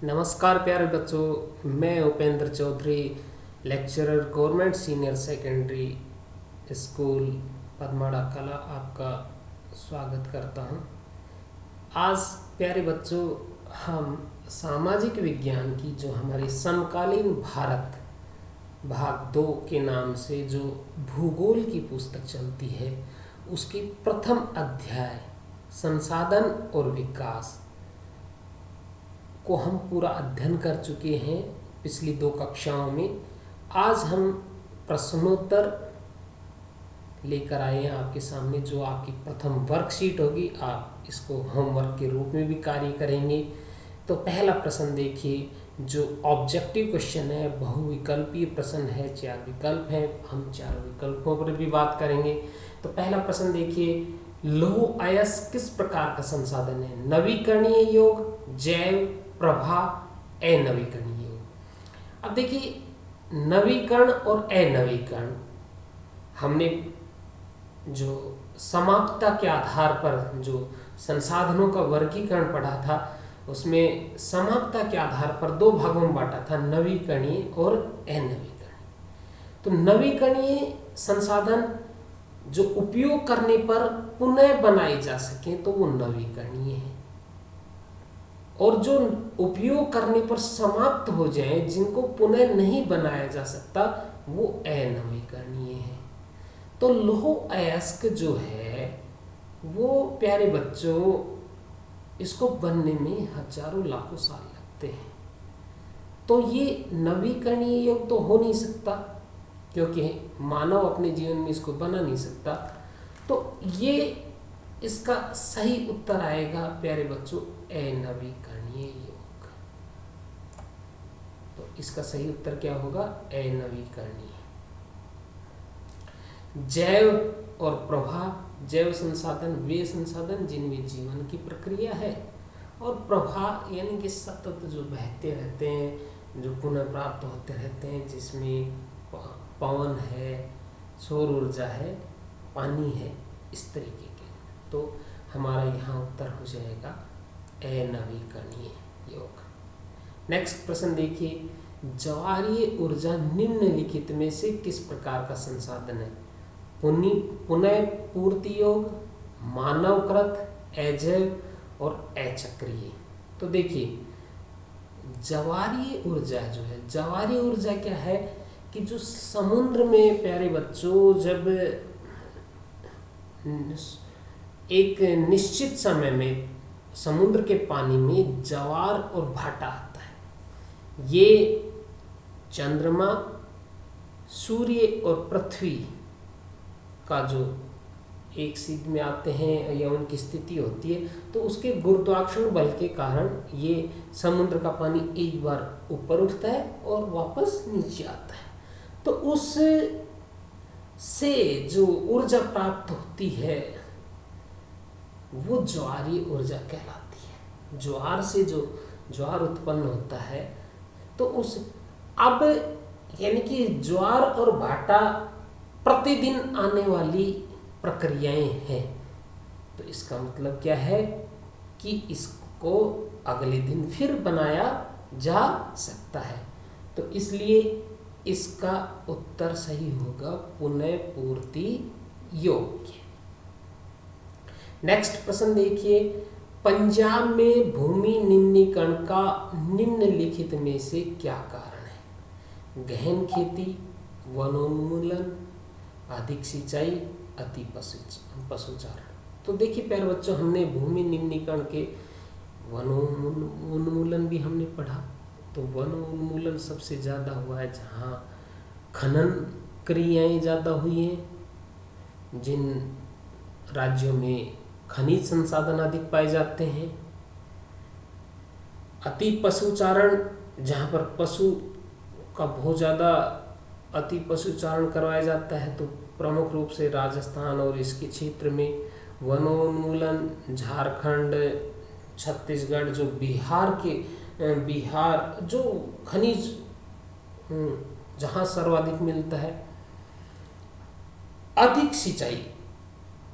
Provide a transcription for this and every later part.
नमस्कार प्यारे बच्चों, मैं Upendra Chaudhary, lecturer government senior secondary school Padmada कला आपका स्वागत करता हूं। आज प्यारे बच्चों, हम सामाजिक विज्ञान की जो हमारी समकालीन भारत भाग 2 के नाम से जो भूगोल की पुस्तक चलती है, उसकी प्रथम अध्याय संसाधन और विकास को हम पूरा अध्ययन कर चुके हैं पिछली 2 कक्षाओं में। आज हम प्रश्नोत्तर लेकर आए हैं आपके सामने, जो आपकी प्रथम वर्कशीट होगी। आप इसको होमवर्क के रूप में भी कार्य करेंगे। तो पहला प्रश्न देखिए, जो ऑब्जेक्टिव क्वेश्चन है, बहुविकल्पीय प्रश्न है, 4 विकल्प हैं, हम 4 विकल्पों पर भी बात करेंगे। तो पहला प्रश्न देखिए, लौह अयस्क किस प्रकार का संसाधन है? नवीकरणीय योग, जैव, प्रभा, अनवीकरणीय योग। अब देखिए, नवीकरण और अनवीकरण हमने जो समाप्तता के आधार पर जो संसाधनों का वर्गीकरण पढ़ा था, उसमें समाप्तता के आधार पर 2 भागों में बांटा था, नवीकरणीय और अनवीकरणीय। तो नवीकरणीय संसाधन जो उपयोग करने पर पुनः बनाए जा सके तो वो नवीकरणीय है, और जो उपयोग करने पर समाप्त हो जाए, जिनको पुनः नहीं बनाया जा सकता, वो अनवीकरणीय है। तो लौह अयस्क जो है वो प्यारे बच्चों, इसको बनने में हजारों लाखों साल लगते हैं। तो ये नवीकरणीय योग तो हो नहीं सकता, क्योंकि मानव अपने जीवन में इसको बना नहीं सकता। तो ये इसका सही उत्तर आएगा प्यारे बच्चों, अनवीकरणीय योग। तो इसका सही उत्तर क्या होगा? अनवीकरणीय। जैव और प्रवाह, जैव संसाधन वे संसाधन जिनमें जीवन की प्रक्रिया है, और प्रवाह यानी कि सतत जो बहते रहते हैं, जो पुनः प्राप्त होते रहते हैं, जिसमें पवन है, सौर ऊर्जा है, पानी है, इस तरीके के। तो हमारा यहाँ उत्तर हो जाएगा अनवीकरणीय योग। नेक्स्ट प्रश्न देखिए, ज्वारीय ऊर्जा निम्नलिखित में से किस प्रकार का संसाधन है? पुनः पूर्ति योग, मानवकृत, अजैव और अचक्रीय। तो देखिए, ज्वारीय ऊर्जा जो है, ज्वारीय ऊर्जा क्या है कि जो समुद्र में प्यारे बच्चों, जब एक निश्चित समय में समुद्र के पानी में ज्वार और भाटा आता है, ये चंद्रमा, सूर्य और पृथ्वी का जो एक सीध में आते हैं या उनकी स्थिति होती है, तो उसके गुरुत्वाकर्षण बल के कारण ये समुद्र का पानी एक बार ऊपर उठता है और वापस नीचे आता है। तो उस से जो ऊर्जा प्राप्त होती है वो ज्वारीय ऊर्जा कहलाती है। ज्वार से जो ज्वार उत्पन्न होता है, तो उस अब यानी कि ज्वार और भाटा प्रतिदिन आने वाली प्रक्रियाएं हैं। तो इसका मतलब क्या है कि इसको अगले दिन फिर बनाया जा सकता है। तो इसलिए इसका उत्तर सही होगा पुनः पूर्ति योग्य। नेक्स्ट प्रश्न देखिए, पंजाब में भूमि निम्नीकरण का निम्नलिखित में से क्या कारण है? गहन खेती, वनोन्मूलन, अधिक सिंचाई, अति पशुचारण। तो देखिए प्यारे बच्चों, हमने भूमि निम्नीकरण के वनोन्मूलन भी हमने पढ़ा। तो वनोन्मूलन सबसे ज़्यादा हुआ है जहाँ खनन क्रियाएं ज़्यादा हुई हैं, जिन राज्यों में खनिज संसाधन अधिक पाए जाते हैं। अति पशुचारण, जहाँ पर पशु का बहुत ज़्यादा अति पशुचारण करवाया जाता है, तो प्रमुख रूप से राजस्थान और इसके क्षेत्र में। वनोन्मूलन झारखंड, छत्तीसगढ़, जो बिहार जो खनिज जहाँ सर्वाधिक मिलता है। अधिक सिंचाई,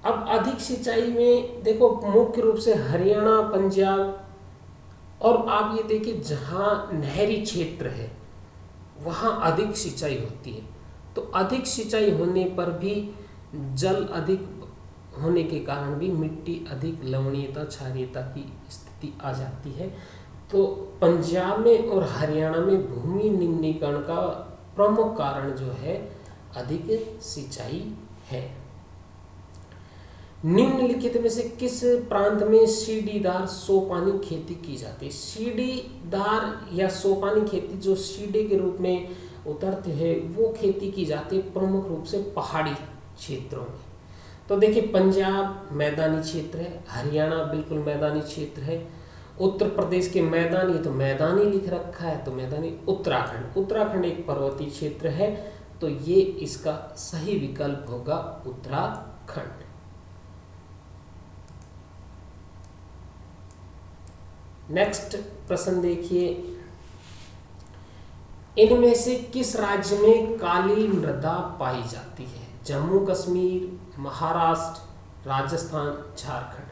अब अधिक सिंचाई में देखो मुख्य रूप से हरियाणा, पंजाब और आप ये देखिए जहाँ नहरी क्षेत्र है वहाँ अधिक सिंचाई होती है, तो अधिक सिंचाई होने पर भी जल अधिक होने के कारण भी मिट्टी अधिक लवणीयता क्षारीयता की स्थिति आ जाती है। तो पंजाब में और हरियाणा में भूमि निम्नीकरण का प्रमुख कारण जो है अधिक सिंचाई है। निम्नलिखित में से किस प्रांत में सीढ़ीदार सोपानी खेती की जाती है? सीढ़ीदार या सोपानी खेती जो सीढ़ी के रूप में उतरते हैं वो खेती की जाती है प्रमुख रूप से पहाड़ी क्षेत्रों में। तो देखिए पंजाब मैदानी क्षेत्र है, हरियाणा बिल्कुल मैदानी क्षेत्र है, उत्तर प्रदेश के मैदानी तो मैदानी लिख रखा है तो मैदानी, उत्तराखंड एक पर्वतीय क्षेत्र है, तो ये इसका सही विकल्प होगा उत्तराखंड। नेक्स्ट प्रश्न देखिए, इनमें से किस राज्य में काली मृदा पाई जाती है? जम्मू कश्मीर, महाराष्ट्र, राजस्थान, झारखंड।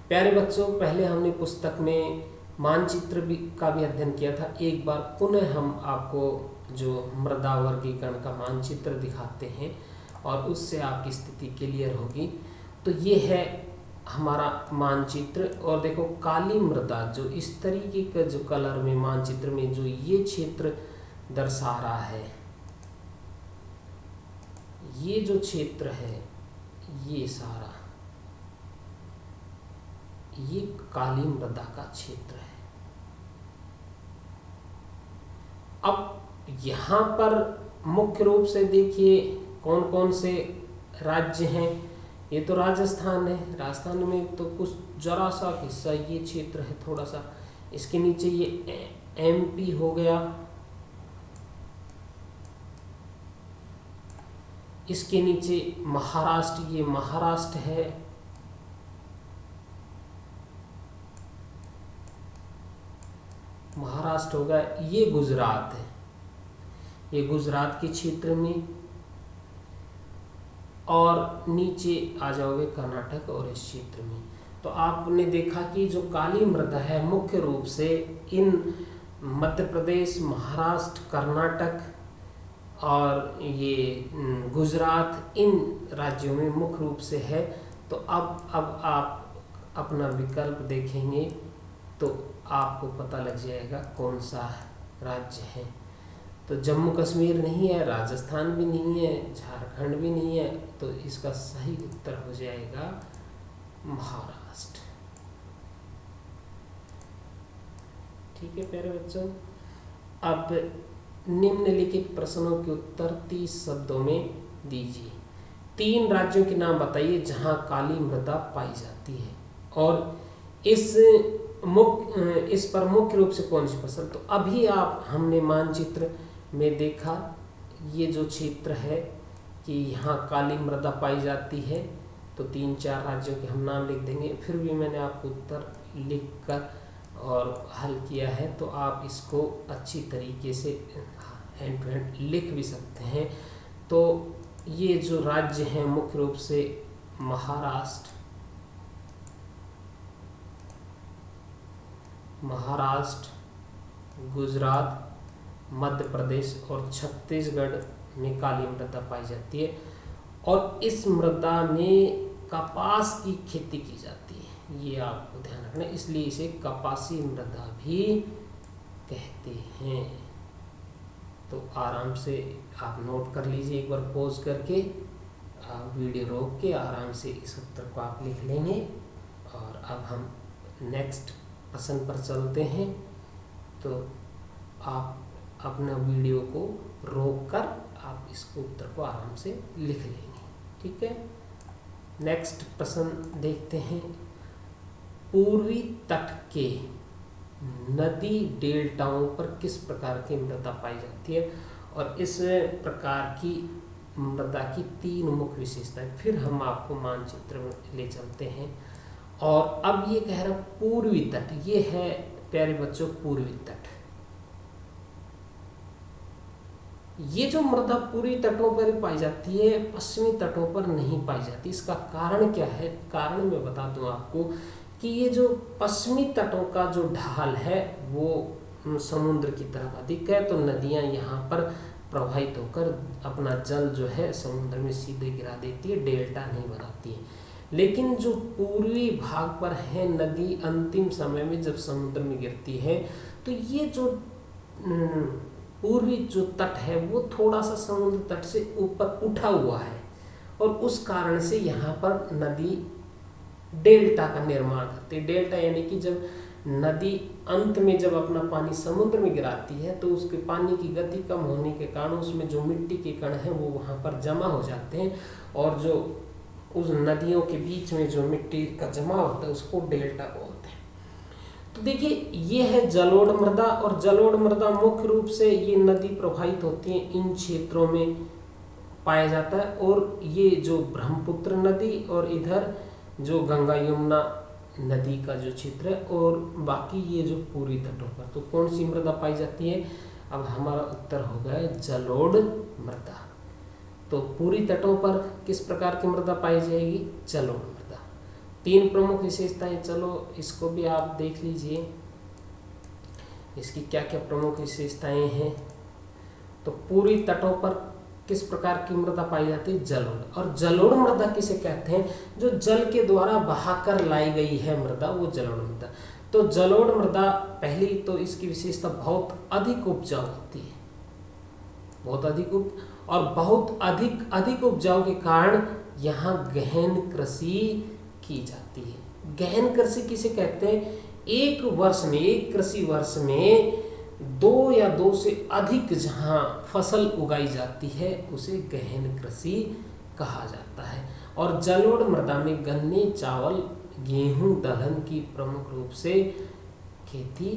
प्यारे बच्चों, पहले हमने पुस्तक में मानचित्र का भी अध्ययन किया था। एक बार पुनः हम आपको जो मृदा वर्गीकरण का मानचित्र दिखाते हैं और उससे आपकी स्थिति क्लियर होगी। तो ये है हमारा मानचित्र और देखो काली मृदा जो इस तरीके का जो कलर में मानचित्र में जो ये क्षेत्र दर्शा रहा है, ये जो क्षेत्र है ये सारा ये काली मृदा का क्षेत्र है। अब यहाँ पर मुख्य रूप से देखिए कौन कौन से राज्य हैं। ये तो राजस्थान है, राजस्थान में तो कुछ जरा सा हिस्सा ये क्षेत्र है थोड़ा सा। इसके नीचे ये एमपी हो गया, इसके नीचे महाराष्ट्र, ये महाराष्ट्र है, महाराष्ट्र होगा, ये गुजरात है, ये गुजरात के क्षेत्र में, और नीचे आ जाओगे कर्नाटक और इस क्षेत्र में। तो आपने देखा कि जो काली मृदा है मुख्य रूप से इन मध्य प्रदेश, महाराष्ट्र, कर्नाटक और ये गुजरात, इन राज्यों में मुख्य रूप से है। तो अब आप अपना विकल्प देखेंगे तो आपको पता लग जाएगा कौन सा राज्य है। तो जम्मू कश्मीर नहीं है, राजस्थान भी नहीं है, झारखंड भी नहीं है, तो इसका सही उत्तर हो जाएगा महाराष्ट्र। ठीक है प्यारे बच्चों, अब निम्नलिखित प्रश्नों के उत्तर 30 शब्दों में दीजिए। 3 राज्यों के नाम बताइए जहां काली मृदा पाई जाती है और इस पर मुख्य रूप से कौन सी फसल। तो अभी हमने मानचित्र में देखा ये जो क्षेत्र है कि यहाँ काली मृदा पाई जाती है, तो 3-4 राज्यों के हम नाम लिख देंगे। फिर भी मैंने आपको उत्तर लिखकर और हल किया है, तो आप इसको अच्छी तरीके से हैंड टू हैंड लिख भी सकते हैं। तो ये जो राज्य हैं मुख्य रूप से महाराष्ट्र, गुजरात, मध्य प्रदेश और छत्तीसगढ़ में काली मृदा पाई जाती है और इस मृदा में कपास की खेती की जाती है। ये आपको ध्यान रखना है, इसलिए इसे कपासी मृदा भी कहते हैं। तो आराम से आप नोट कर लीजिए, एक बार पॉज करके आप वीडियो रोक के आराम से इस उत्तर को आप लिख लेंगे। और अब हम नेक्स्ट प्रश्न पर चलते हैं। तो आप अपना वीडियो को रोक कर आप इसको उत्तर को आराम से लिख लेंगे। ठीक है, नेक्स्ट प्रश्न देखते हैं। पूर्वी तट के नदी डेल्टाओं पर किस प्रकार की मृदा पाई जाती है? और इस प्रकार की मृदा की 3 मुख्य विशेषताएं फिर हम आपको मानचित्र में ले चलते हैं। और अब ये कह रहा पूर्वी तट, ये है प्यारे बच्चों पूर्वी तट। ये जो मृदा पूर्वी तटों पर पाई जाती है, पश्चिमी तटों पर नहीं पाई जाती। इसका कारण क्या है? कारण मैं बता दूं आपको कि ये जो पश्चिमी तटों का जो ढाल है वो समुद्र की तरफ अधिक है, तो नदियाँ यहाँ पर प्रवाहित होकर अपना जल जो है समुद्र में सीधे गिरा देती है, डेल्टा नहीं बनाती है। लेकिन जो पूर्वी भाग पर है नदी, अंतिम समय में जब समुद्र में गिरती है तो ये जो पूर्वी जो तट है वो थोड़ा सा समुद्र तट से ऊपर उठा हुआ है, और उस कारण से यहाँ पर नदी डेल्टा का निर्माण करती है। डेल्टा यानी कि जब नदी अंत में जब अपना पानी समुद्र में गिराती है तो उसके पानी की गति कम होने के कारण उसमें जो मिट्टी के कण हैं वो वहाँ पर जमा हो जाते हैं, और जो उस नदियों के बीच में जो मिट्टी का जमा होता है उसको डेल्टा बोलते हैं। तो देखिए ये है जलोढ़ मृदा, और जलोढ़ मृदा मुख्य रूप से ये नदी प्रवाहित होती है इन क्षेत्रों में पाया जाता है, और ये जो ब्रह्मपुत्र नदी और इधर जो गंगा यमुना नदी का जो क्षेत्र है, और बाकी ये जो पूर्वी तटों पर। तो कौन सी मृदा पाई जाती है? अब हमारा उत्तर हो गया जलोढ़ मृदा। तो पूर्वी तटों पर किस प्रकार की मृदा पाई जाएगी? जलोढ़ मृदा। 3 प्रमुख विशेषताएं, चलो इसको भी आप देख लीजिए, इसकी क्या क्या प्रमुख विशेषताएं हैं। तो पूर्वी तटों पर किस प्रकार की मृदा पाई जाती है? जलोढ़। और जलोढ़ मृदा किसे कहते हैं? जो जल के द्वारा बहाकर लाई गई है मृदा, वो जलोढ़ मृदा। तो जलोढ़ मृदा पहली तो इसकी विशेषता बहुत अधिक उपजाऊ होती है, बहुत अधिक और बहुत अधिक उपजाऊ के कारण यहाँ गहन कृषि की जाती है। गहन कृषि किसे कहते हैं? एक कृषि वर्ष में 2 या 2 से अधिक जहाँ फसल उगाई जाती है उसे गहन कृषि कहा जाता है। और जलोढ़ मृदा में गन्ने, चावल, गेहूं, दलहन की प्रमुख रूप से खेती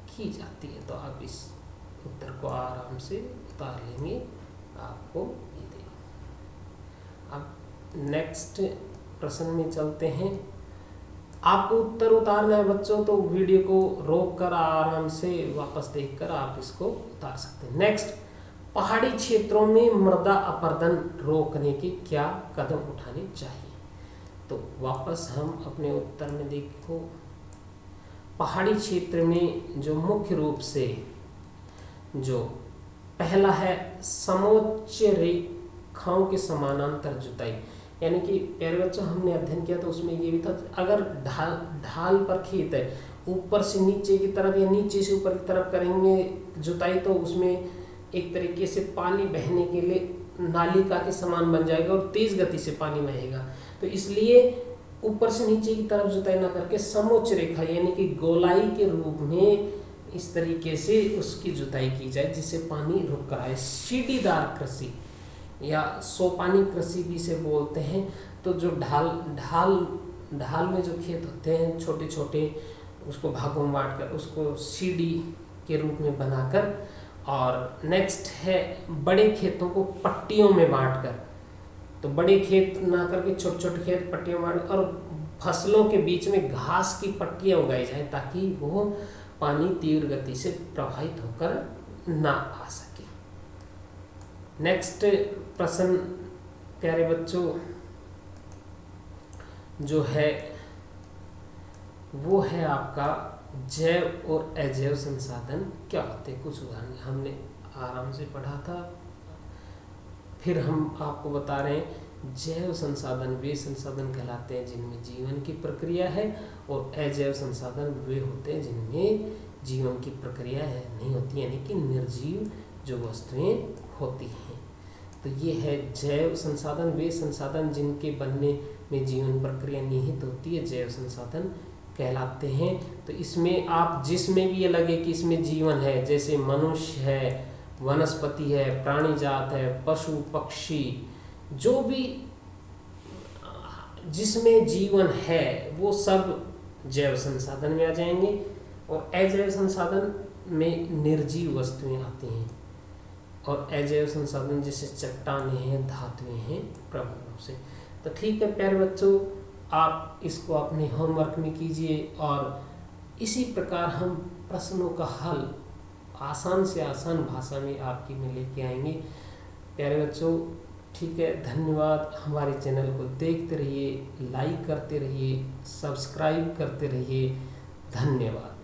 की जाती है। तो आप इस उत्तर को आराम से उतार लेंगे, आपको ये दे। अब नेक्स्ट प्रश्न में चलते हैं। आपको उत्तर उतारना है बच्चों, तो वीडियो को रोक कर आराम से वापस देखकर आप इसको उतार सकते हैं। नेक्स्ट, पहाड़ी क्षेत्रों में मृदा अपरदन रोकने के क्या कदम उठाने चाहिए? तो वापस हम अपने उत्तर में देखो, पहाड़ी क्षेत्र में जो मुख्य रूप से जो पहला है समोच्च रेखाओं के समानांतर जुताई। यानी कि प्यारे बच्चों हमने अध्ययन किया तो उसमें ये भी था, अगर ढाल पर खेत है, ऊपर से नीचे की तरफ या नीचे से ऊपर की तरफ करेंगे जुताई तो उसमें एक तरीके से पानी बहने के लिए नालिका के समान बन जाएगा और तेज गति से पानी बहेगा। तो इसलिए ऊपर से नीचे की तरफ जुताई ना करके समोच्च रेखा यानी कि गोलाई के रूप में इस तरीके से उसकी जुताई की जाए जिससे पानी रुक कर आए। सीढ़ीदार कृषि या सोपानी कृषि भी इसे बोलते हैं। तो जो ढाल में जो खेत होते हैं छोटे छोटे, उसको भागों में बांट कर उसको सीढ़ी के रूप में बनाकर, और नेक्स्ट है बड़े खेतों को पट्टियों में बांटकर। तो बड़े खेत ना करके छोटे छोटे खेत पट्टियों में बांट और फसलों के बीच में घास की पट्टियाँ उगाई जाए ताकि वो पानी तीव्र गति से प्रवाहित होकर ना आ सके। नेक्स्ट प्रश्न प्यारे बच्चों जो है वो है आपका जैव और अजैव संसाधन क्या होते हैं। कुछ उदाहरण हमने आराम से पढ़ा था, फिर हम आपको बता रहे हैं। जैव संसाधन वे संसाधन कहलाते हैं जिनमें जीवन की प्रक्रिया है, और अजैव संसाधन वे होते हैं जिनमें जीवन की प्रक्रिया नहीं होती, यानी कि निर्जीव जो वस्तुएं होती हैं। तो ये है जैव संसाधन वे संसाधन जिनके बनने में जीवन प्रक्रिया निहित होती है, जैव संसाधन कहलाते हैं। तो इसमें आप जिसमें भी ये लगे कि इसमें जीवन है, जैसे मनुष्य है, वनस्पति है, प्राणी जात है, पशु पक्षी, जो भी जिसमें जीवन है वो सब जैव संसाधन में आ जाएंगे। और अजैव संसाधन में निर्जीव वस्तुएं आती हैं, और अजैव संसाधन जैसे चट्टानें हैं, धातुएं हैं प्रमुख रूप से। तो ठीक है प्यारे बच्चों, आप इसको अपने होमवर्क में कीजिए, और इसी प्रकार हम प्रश्नों का हल आसान से आसान भाषा में आपकी में लेके आएंगे। प्यारे बच्चों, ठीक है, धन्यवाद। हमारे चैनल को देखते रहिए, लाइक करते रहिए, सब्सक्राइब करते रहिए। धन्यवाद।